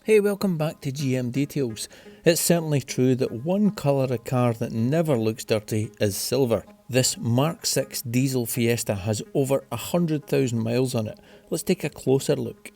Hey, welcome back to GM Details. It's certainly true that one colour of car that never looks dirty is silver. This Mark 6 diesel Fiesta has over 100,000 miles on it. Let's take a closer look.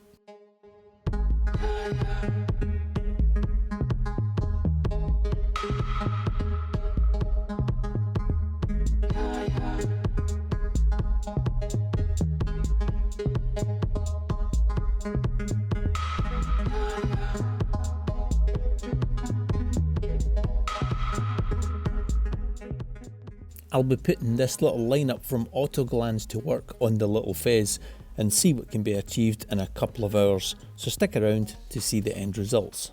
I'll be putting this little lineup from Autoglanz to work on the little Fez and see what can be achieved in a couple of hours, so stick around to see the end results.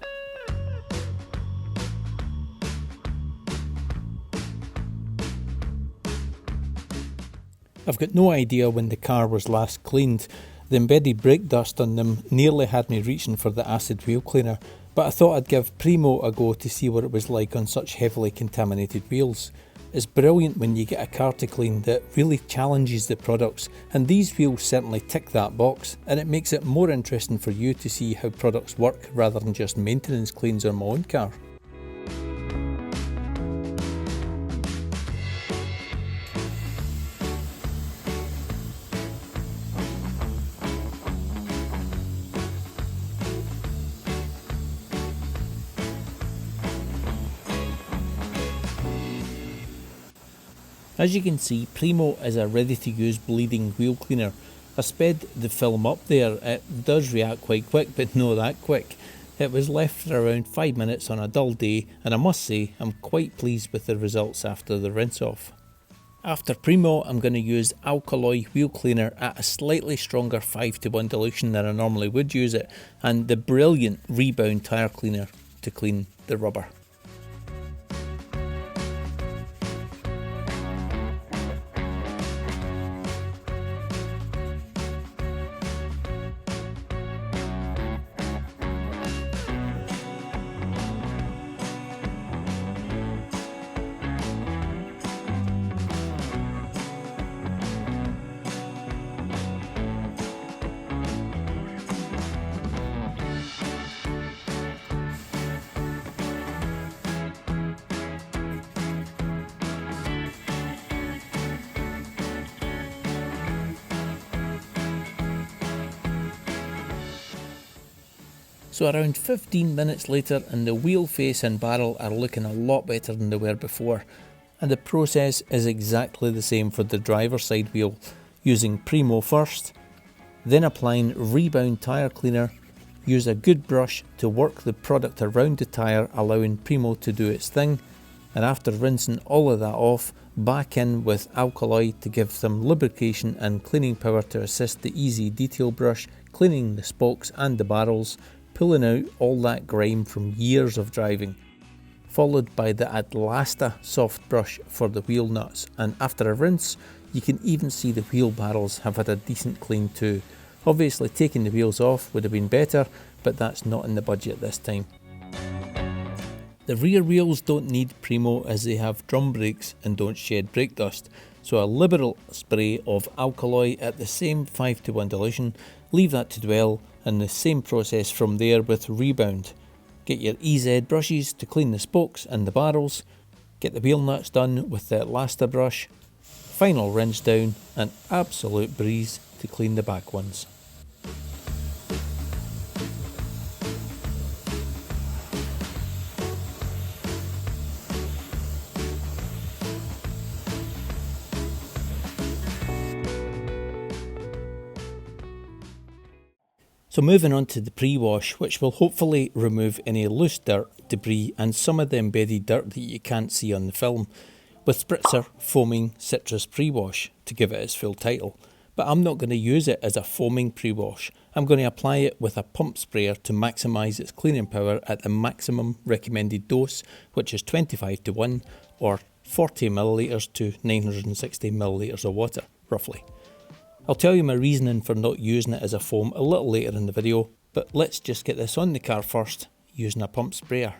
I've got no idea when the car was last cleaned. The embedded brake dust on them nearly had me reaching for the acid wheel cleaner, but I thought I'd give Primo a go to see what it was like on such heavily contaminated wheels. It's brilliant when you get a car to clean that really challenges the products, and these wheels certainly tick that box, and it makes it more interesting for you to see how products work rather than just maintenance cleans on my own car. As you can see, Primo is a ready-to-use bleeding wheel cleaner. I sped the film up there. It does react quite quick, but not that quick. It was left for around 5 minutes on a dull day, and I must say I'm quite pleased with the results after the rinse off. After Primo, I'm going to use alkali wheel cleaner at a slightly stronger 5:1 dilution than I normally would use it, and the brilliant Rebound tyre cleaner to clean the rubber. So around 15 minutes later, and the wheel face and barrel are looking a lot better than they were before, and the process is exactly the same for the driver's side wheel, using Primo first, then applying Rebound tyre cleaner. Use a good brush to work the product around the tyre, allowing Primo to do its thing, and after rinsing all of that off, back in with alkali to give some lubrication and cleaning power to assist the easy detail brush, cleaning the spokes and the barrels, pulling out all that grime from years of driving, followed by the Atlasta soft brush for the wheel nuts, and after a rinse you can even see the wheel barrels have had a decent clean too. Obviously taking the wheels off would have been better, but that's not in the budget this time. The rear wheels don't need Primo as they have drum brakes and don't shed brake dust, so a liberal spray of alkali at the same 5:1 dilution, leave that to dwell, and the same process from there with Rebound. Get your EZ brushes to clean the spokes and the barrels, get the wheel nuts done with the Atlasta brush, final rinse down, an absolute breeze to clean the back ones. So moving on to the pre-wash, which will hopefully remove any loose dirt, debris and some of the embedded dirt that you can't see on the film, with Spritzer Foaming Citrus Pre-Wash to give it its full title. But I'm not going to use it as a foaming pre-wash. I'm going to apply it with a pump sprayer to maximise its cleaning power at the maximum recommended dose, which is 25:1 or 40 millilitres to 960 millilitres of water, roughly. I'll tell you my reasoning for not using it as a foam a little later in the video, but let's just get this on the car first, using a pump sprayer.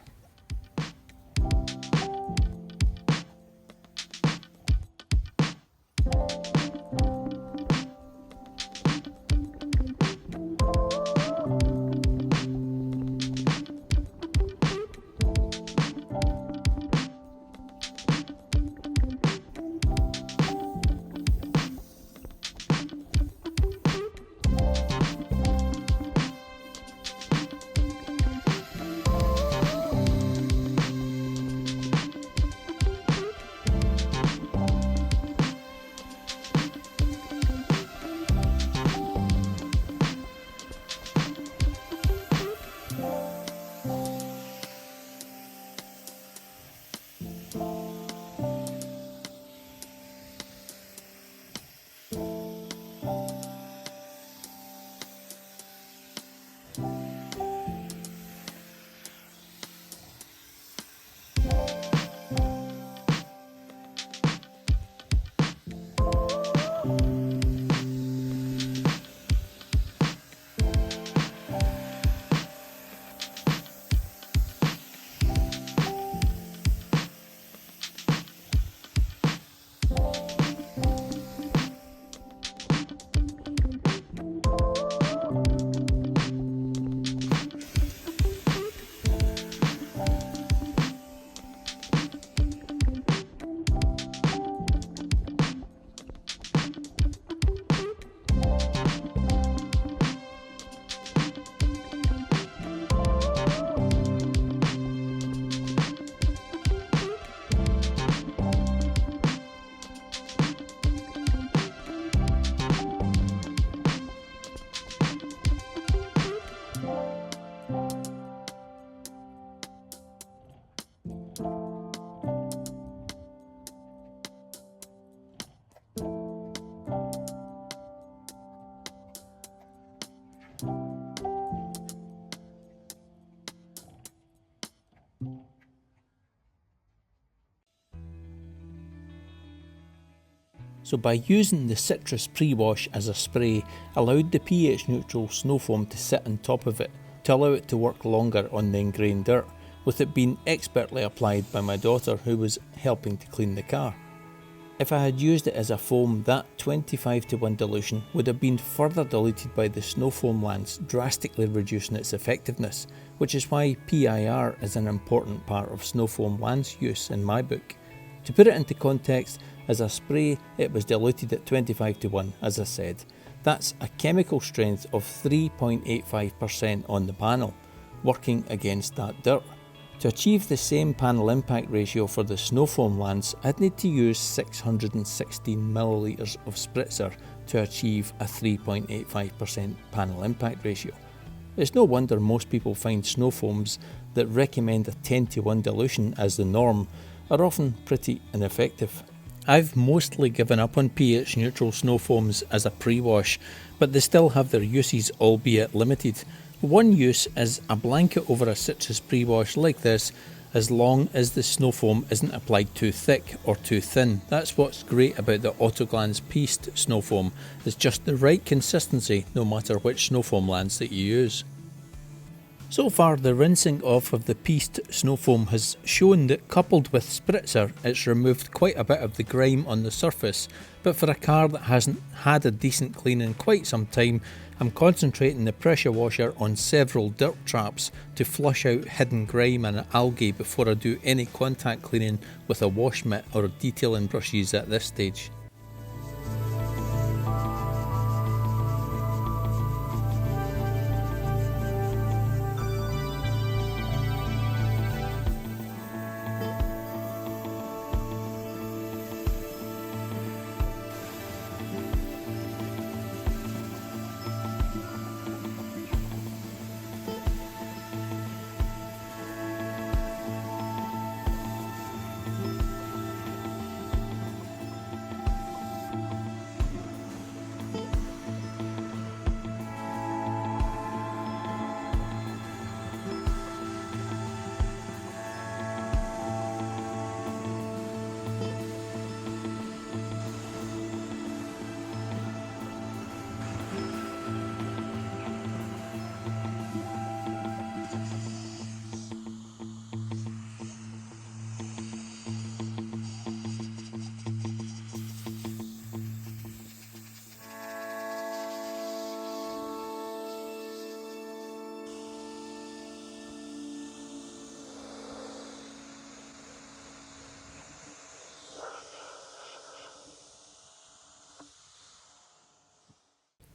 So by using the citrus pre-wash as a spray, allowed the pH neutral snow foam to sit on top of it to allow it to work longer on the ingrained dirt, with it being expertly applied by my daughter who was helping to clean the car. If I had used it as a foam, that 25:1 dilution would have been further diluted by the SNOWFOAM lance, drastically reducing its effectiveness, which is why PIR is an important part of SNOWFOAM lance use in my book. To put it into context, as a spray it was diluted at 25:1 as I said. That's a chemical strength of 3.85% on the panel, working against that dirt. To achieve the same panel impact ratio for the SNOWFOAM lance, I'd need to use 616 millilitres of spritzer to achieve a 3.85% panel impact ratio. It's no wonder most people find snow foams that recommend a 10:1 dilution as the norm are often pretty ineffective. I've mostly given up on pH neutral snow foams as a pre-wash, but they still have their uses, albeit limited. One use is a blanket over a citrus pre-wash like this, as long as the snow foam isn't applied too thick or too thin. That's what's great about the Autoglanz pieced snow foam, it's just the right consistency no matter which snow foam lance that you use. So far, the rinsing off of the pieced snow foam has shown that coupled with spritzer, it's removed quite a bit of the grime on the surface, but for a car that hasn't had a decent clean in quite some time, I'm concentrating the pressure washer on several dirt traps to flush out hidden grime and algae before I do any contact cleaning with a wash mitt or detailing brushes at this stage.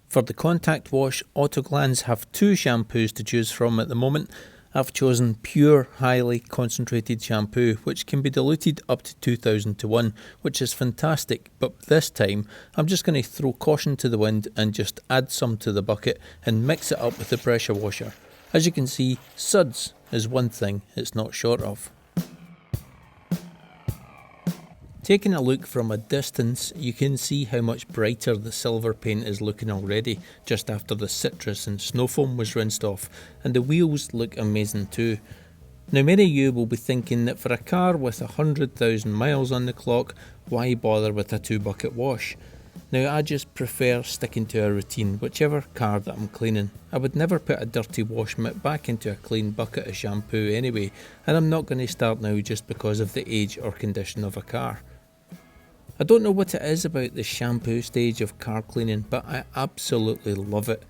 For the contact wash, Autoglanz have two shampoos to choose from at the moment. I've chosen pure, highly concentrated shampoo, which can be diluted up to 2000:1, which is fantastic, but this time I'm just going to throw caution to the wind and just add some to the bucket and mix it up with the pressure washer. As you can see, suds is one thing it's not short of. Taking a look from a distance, you can see how much brighter the silver paint is looking already, just after the citrus and snow foam was rinsed off, and the wheels look amazing too. Now many of you will be thinking that for a car with 100,000 miles on the clock, why bother with a 2-bucket wash? Now I just prefer sticking to a routine, whichever car that I'm cleaning. I would never put a dirty wash mitt back into a clean bucket of shampoo anyway, and I'm not going to start now just because of the age or condition of a car. I don't know what it is about the shampoo stage of car cleaning, but I absolutely love it.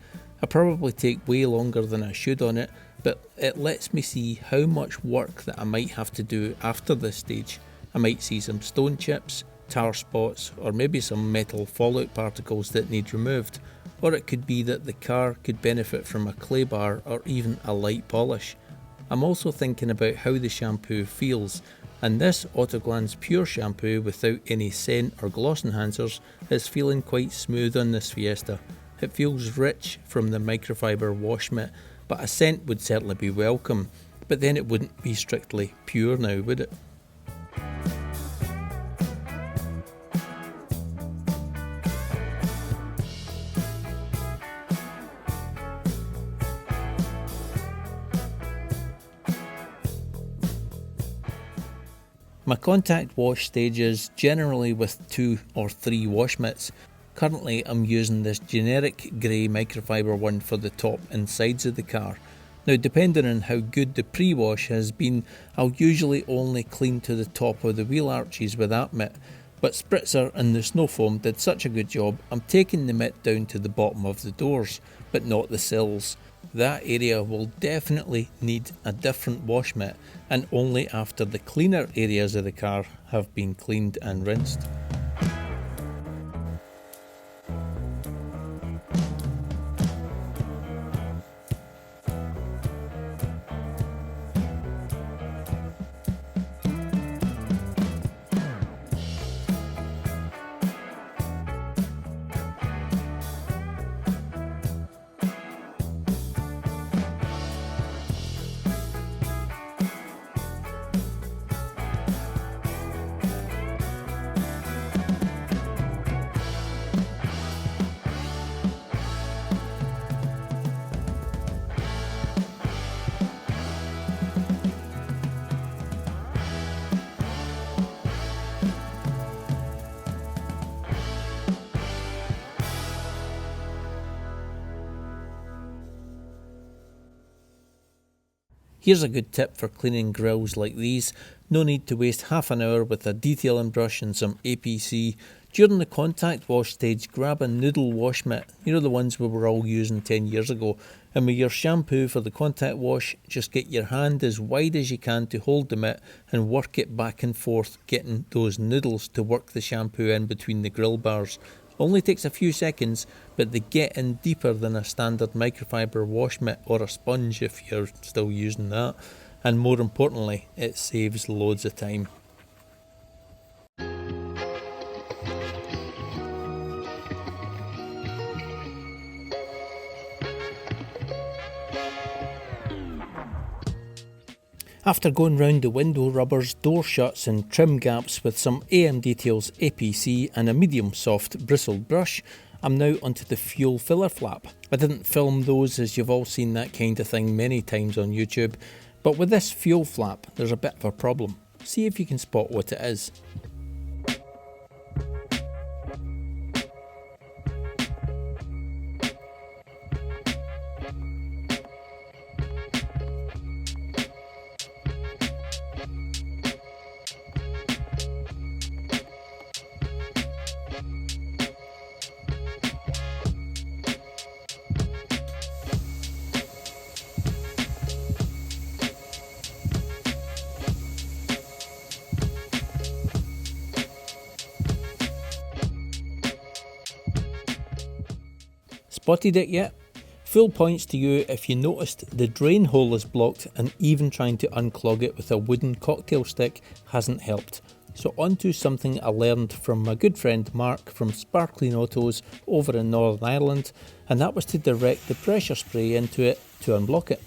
I probably take way longer than I should on it, but it lets me see how much work that I might have to do after this stage. I might see some stone chips, tar spots, or maybe some metal fallout particles that need removed. Or it could be that the car could benefit from a clay bar or even a light polish. I'm also thinking about how the shampoo feels, and this Autoglanz pure shampoo without any scent or gloss enhancers is feeling quite smooth on this Fiesta. It feels rich from the microfiber wash mitt, but a scent would certainly be welcome, but then it wouldn't be strictly pure now, would it? My contact wash stages generally with 2 or 3 wash mitts. Currently I'm using this generic grey microfiber one for the top and sides of the car. Now depending on how good the pre-wash has been, I'll usually only clean to the top of the wheel arches with that mitt, but Spritzer and the SNOWFOAM did such a good job, I'm taking the mitt down to the bottom of the doors, but not the sills. That area will definitely need a different wash mitt, and only after the cleaner areas of the car have been cleaned and rinsed. Here's a good tip for cleaning grills like these. No need to waste half an hour with a detailing brush and some APC. During the contact wash stage, grab a noodle wash mitt, you know, the ones we were all using 10 years ago, and with your shampoo for the contact wash, just get your hand as wide as you can to hold the mitt and work it back and forth, getting those noodles to work the shampoo in between the grill bars. Only takes a few seconds, but they get in deeper than a standard microfiber wash mitt or a sponge if you're still using that, and more importantly, it saves loads of time. After going round the window rubbers, door shuts and trim gaps with some AM Details APC and a medium soft bristled brush, I'm now onto the fuel filler flap. I didn't film those, as you've all seen that kind of thing many times on YouTube, but with this fuel flap there's a bit of a problem. See if you can spot what it is. Spotted it yet? Full points to you if you noticed the drain hole is blocked, and even trying to unclog it with a wooden cocktail stick hasn't helped. So on to something I learned from my good friend Mark from Sparkling Autos over in Northern Ireland, and that was to direct the pressure spray into it to unblock it.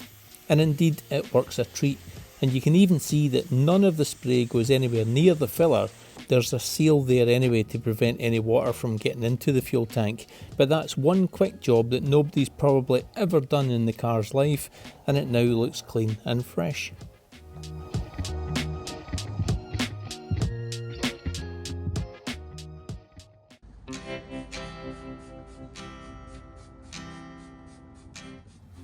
And indeed it works a treat, and you can even see that none of the spray goes anywhere near the filler. There's a seal there anyway to prevent any water from getting into the fuel tank, but that's one quick job that nobody's probably ever done in the car's life, and it now looks clean and fresh.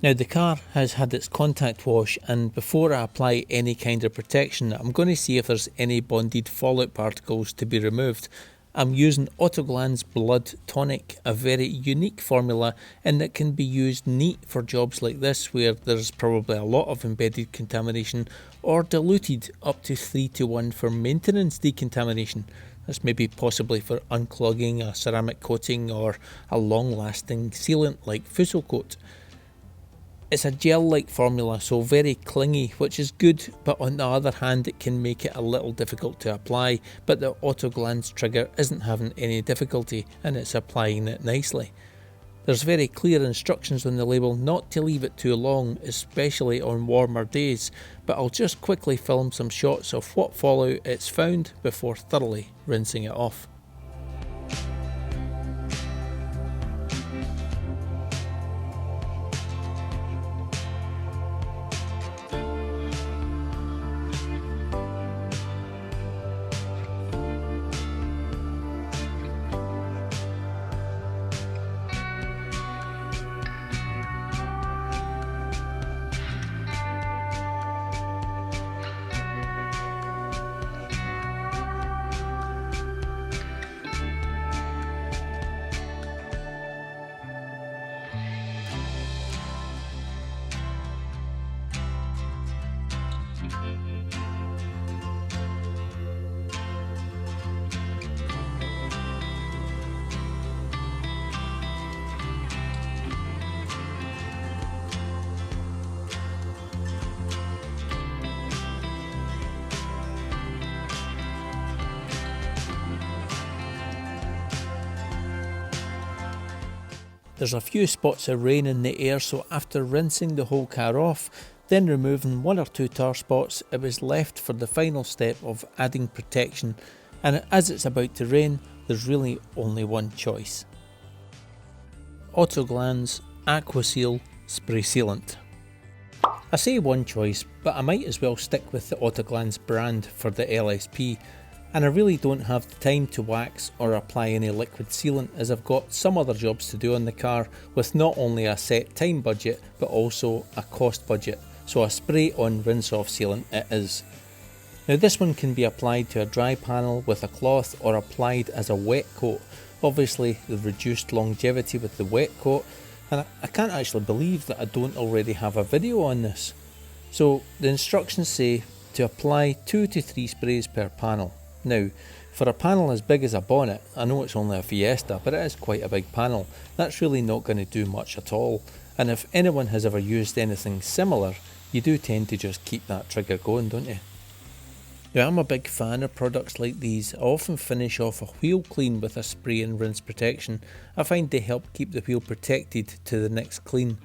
Now the car has had its contact wash, and before I apply any kind of protection I'm going to see if there's any bonded fallout particles to be removed. I'm using Autoglanz Blood Tonic, a very unique formula, and that can be used neat for jobs like this where there's probably a lot of embedded contamination, or diluted up to 3:1 for maintenance decontamination. This may be possibly for unclogging a ceramic coating or a long lasting sealant like Fussel Coat. It's a gel-like formula, so very clingy, which is good, but on the other hand it can make it a little difficult to apply, but the Autoglanz trigger isn't having any difficulty and it's applying it nicely. There's very clear instructions on the label not to leave it too long, especially on warmer days, but I'll just quickly film some shots of what fallout it's found before thoroughly rinsing it off. There's a few spots of rain in the air, so after rinsing the whole car off, then removing one or two tar spots, it was left for the final step of adding protection, and as it's about to rain, there's really only one choice. Autoglanz Aqua Seal Spray Sealant. I say one choice, but I might as well stick with the Autoglanz brand for the LSP, and I really don't have the time to wax or apply any liquid sealant as I've got some other jobs to do on the car with not only a set time budget but also a cost budget, so a spray on rinse off sealant it is. Now this one can be applied to a dry panel with a cloth or applied as a wet coat. Obviously the reduced longevity with the wet coat, and I can't actually believe that I don't already have a video on this. So the instructions say to apply 2 to 3 sprays per panel. Now, for a panel as big as a bonnet, I know it's only a Fiesta, but it is quite a big panel. That's really not going to do much at all. And if anyone has ever used anything similar, you do tend to just keep that trigger going, don't you? Now, I'm a big fan of products like these. I often finish off a wheel clean with a spray and rinse protection. I find they help keep the wheel protected to the next clean,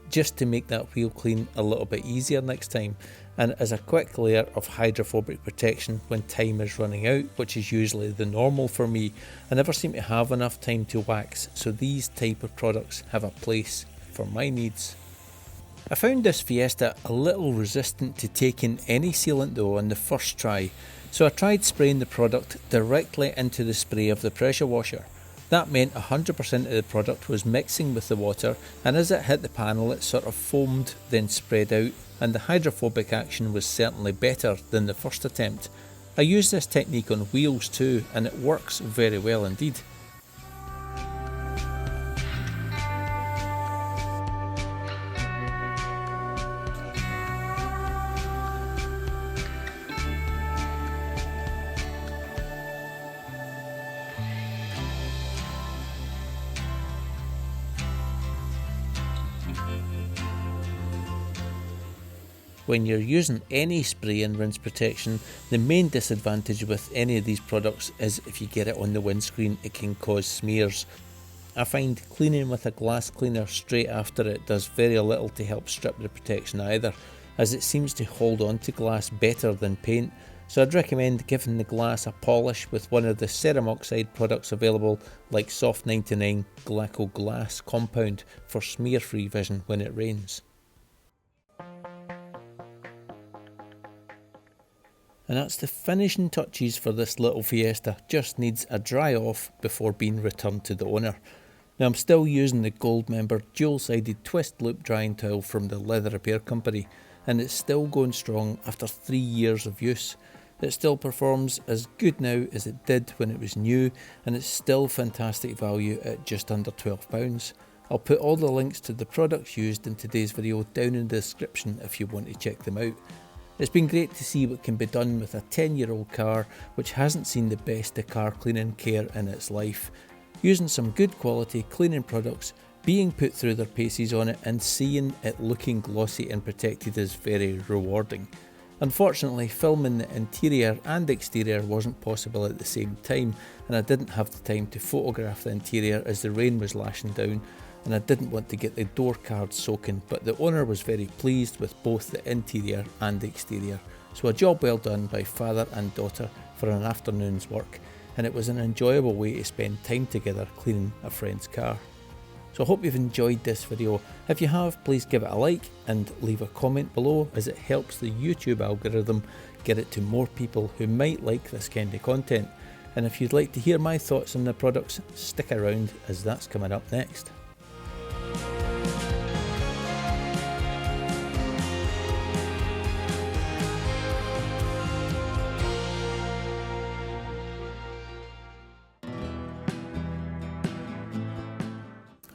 just to make that wheel clean a little bit easier next time, and as a quick layer of hydrophobic protection when time is running out, which is usually the normal for me. I never seem to have enough time to wax, so these type of products have a place for my needs. I found this Fiesta a little resistant to taking any sealant though on the first try, so I tried spraying the product directly into the spray of the pressure washer. That meant 100% of the product was mixing with the water, and as it hit the panel it sort of foamed then spread out, and the hydrophobic action was certainly better than the first attempt. I use this technique on wheels too, and it works very well indeed. When you're using any spray and rinse protection, the main disadvantage with any of these products is if you get it on the windscreen, it can cause smears. I find cleaning with a glass cleaner straight after it does very little to help strip the protection either, as it seems to hold on to glass better than paint. So I'd recommend giving the glass a polish with one of the ceram oxide products available like Soft 99 Glaco Glass Compound for smear-free vision when it rains. And that's the finishing touches for this little Fiesta. Just needs a dry off before being returned to the owner. Now I'm still using the gold member dual-sided twist loop drying towel from the leather repair company, and it's still going strong after 3 years of use. It still performs as good now as it did when it was new, and it's still fantastic value at just under £12. I'll put all the links to the products used in today's video down in the description if you want to check them out. It's been great to see what can be done with a 10-year-old car which hasn't seen the best of car cleaning care in its life. Using some good quality cleaning products, being put through their paces on it, and seeing it looking glossy and protected is very rewarding. Unfortunately, filming the interior and exterior wasn't possible at the same time, and I didn't have the time to photograph the interior as the rain was lashing down, and I didn't want to get the door cards soaking, but the owner was very pleased with both the interior and the exterior. So a job well done by father and daughter for an afternoon's work, and it was an enjoyable way to spend time together cleaning a friend's car. So I hope you've enjoyed this video. If you have, please give it a like and leave a comment below, as it helps the YouTube algorithm get it to more people who might like this kind of content. And if you'd like to hear my thoughts on the products, stick around as that's coming up next.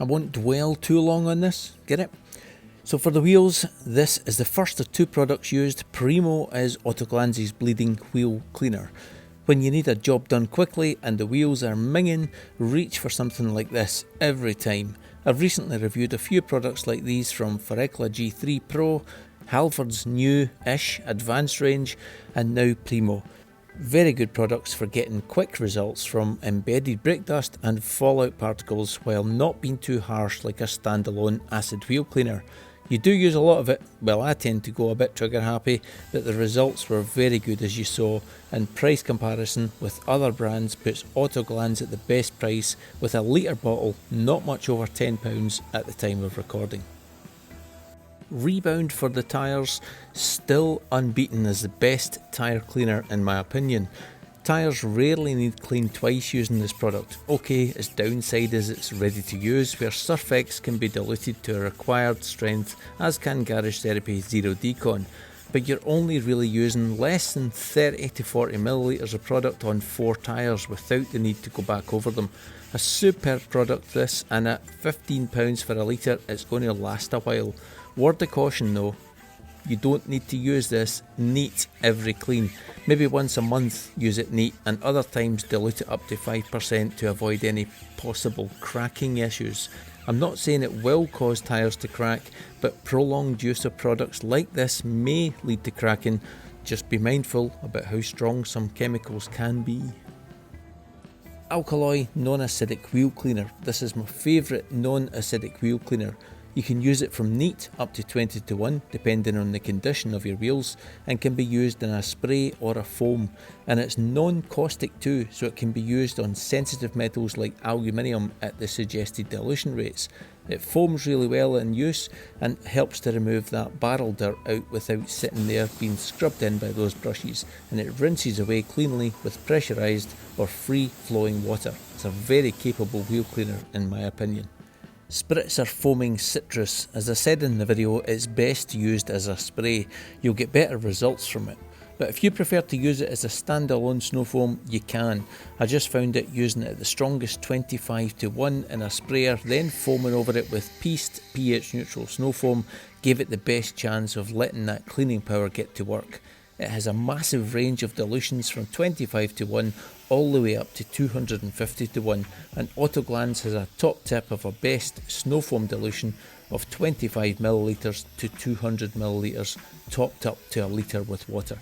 I won't dwell too long on this, get it? So for the wheels, this is the first of 2 products used. Primo is Autoglanz's bleeding wheel cleaner. When you need a job done quickly and the wheels are minging, reach for something like this every time. I've recently reviewed a few products like these from Forecla G3 Pro, Halford's new-ish advanced range, and now Primo. Very good products for getting quick results from embedded brake dust and fallout particles while not being too harsh like a standalone acid wheel cleaner. You do use a lot of it, well I tend to go a bit trigger happy, but the results were very good as you saw, and price comparison with other brands puts Autoglanz at the best price with a litre bottle not much over £10 at the time of recording. Rebound for the tyres, still unbeaten as the best tyre cleaner in my opinion. Tyres rarely need cleaned twice using this product. Okay, its downside is it's ready to use, where Surfex can be diluted to a required strength as can Garage Therapy Zero Decon, but you're only really using less than 30 to 40 millilitres of product on 4 tyres without the need to go back over them. A superb product this, and at £15 for a litre it's going to last a while. Word of caution though, you don't need to use this neat every clean. Maybe once a month use it neat, and other times dilute it up to 5% to avoid any possible cracking issues. I'm not saying it will cause tyres to crack, but prolonged use of products like this may lead to cracking. Just be mindful about how strong some chemicals can be. Alkaloy non-acidic wheel cleaner. This is my favourite non-acidic wheel cleaner. You can use it from neat up to 20 to 1 depending on the condition of your wheels, and can be used in a spray or a foam, and it's non-caustic too, so it can be used on sensitive metals like aluminium at the suggested dilution rates. It foams really well in use and helps to remove that barrel dirt out without sitting there being scrubbed in by those brushes, and it rinses away cleanly with pressurised or free flowing water. It's a very capable wheel cleaner in my opinion. Spritzer foaming citrus. As I said in the video, it's best used as a spray. You'll get better results from it. But if you prefer to use it as a standalone snow foam, you can. I just found it using it at the strongest 25 to 1 in a sprayer, then foaming over it with pieced pH neutral snow foam gave it the best chance of letting that cleaning power get to work. It has a massive range of dilutions from 25 to 1 all the way up to 250 to 1, and Autoglanz has a top tip of a best snow foam dilution of 25 millilitres to 200 millilitres, topped up to a litre with water.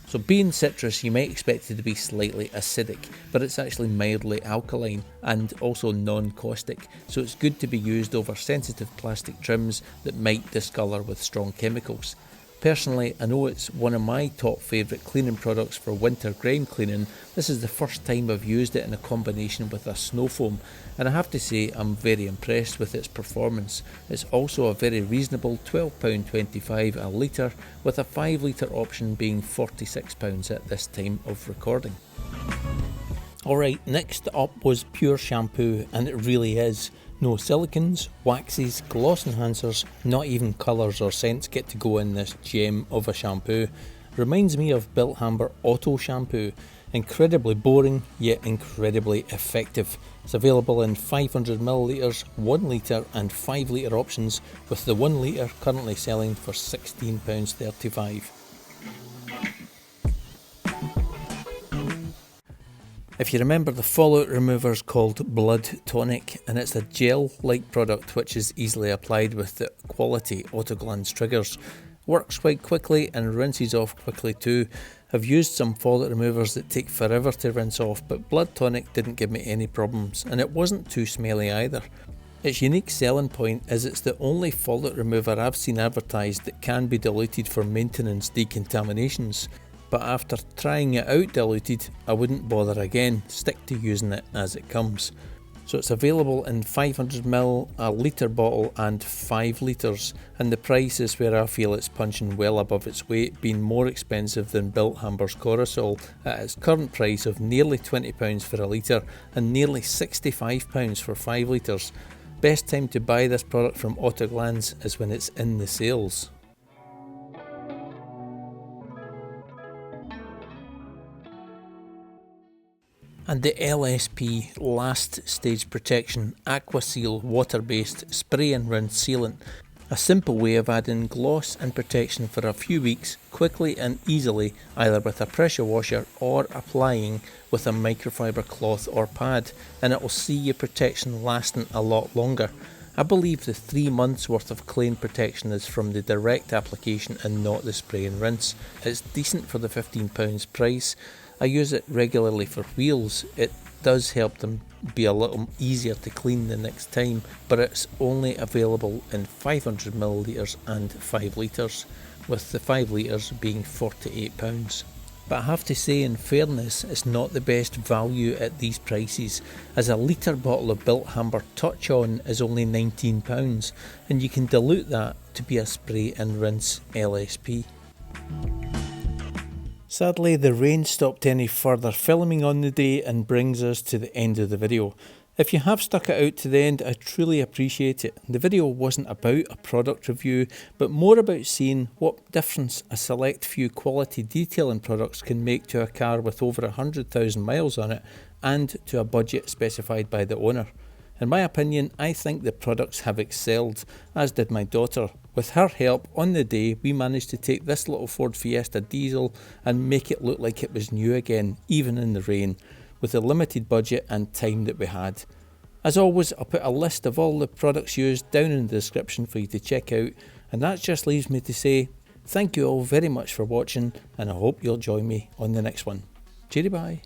So being citrus, you might expect it to be slightly acidic, but it's actually mildly alkaline and also non-caustic, so it's good to be used over sensitive plastic trims that might discolour with strong chemicals. Personally, I know it's one of my top favourite cleaning products for winter grime cleaning. This is the first time I've used it in a combination with a snow foam, and I have to say I'm very impressed with its performance. It's also a very reasonable £12.25 a litre, with a 5 litre option being £46 at this time of recording. Alright, next up was Pure Shampoo, and it really is. No silicons, waxes, gloss enhancers, not even colours or scents get to go in this gem of a shampoo. Reminds me of Bilthamber Auto Shampoo. Incredibly boring, yet incredibly effective. It's available in 500ml, 1 litre and 5 litre options, with the 1 litre currently selling for £16.35. If you remember, the fallout remover is called Blood Tonic, and it's a gel-like product which is easily applied with the quality Autoglanz triggers. Works quite quickly and rinses off quickly too. I've used some fallout removers that take forever to rinse off, but Blood Tonic didn't give me any problems, and it wasn't too smelly either. Its unique selling point is it's the only fallout remover I've seen advertised that can be diluted for maintenance decontaminations. But after trying it out diluted, I wouldn't bother again, stick to using it as it comes. So it's available in 500ml, a litre bottle and 5 litres, and the price is where I feel it's punching well above its weight, being more expensive than Bilthamber's Cortisol at its current price of nearly £20 for a litre and nearly £65 for 5 litres. Best time to buy this product from Autoglanz is when it's in the sales. And the LSP Last Stage Protection Aquaseal water-based spray and rinse sealant. A simple way of adding gloss and protection for a few weeks, quickly and easily, either with a pressure washer or applying with a microfiber cloth or pad, and it will see your protection lasting a lot longer. I believe the 3 months worth of clean protection is from the direct application and not the spray and rinse. It's decent for the £15 price. I use it regularly for wheels. It does help them be a little easier to clean the next time, but it's only available in 500ml and 5 litres, with the 5 litres being £48. But I have to say, in fairness, it's not the best value at these prices, as a litre bottle of Built Amber Touch On is only £19, and you can dilute that to be a spray and rinse LSP. Sadly, the rain stopped any further filming on the day and brings us to the end of the video. If you have stuck it out to the end, I truly appreciate it. The video wasn't about a product review, but more about seeing what difference a select few quality detailing products can make to a car with over 100,000 miles on it and to a budget specified by the owner. In my opinion, I think the products have excelled, as did my daughter. With her help, on the day, we managed to take this little Ford Fiesta diesel and make it look like it was new again, even in the rain, with the limited budget and time that we had. As always, I'll put a list of all the products used down in the description for you to check out, and that just leaves me to say thank you all very much for watching, and I hope you'll join me on the next one. Cheery bye.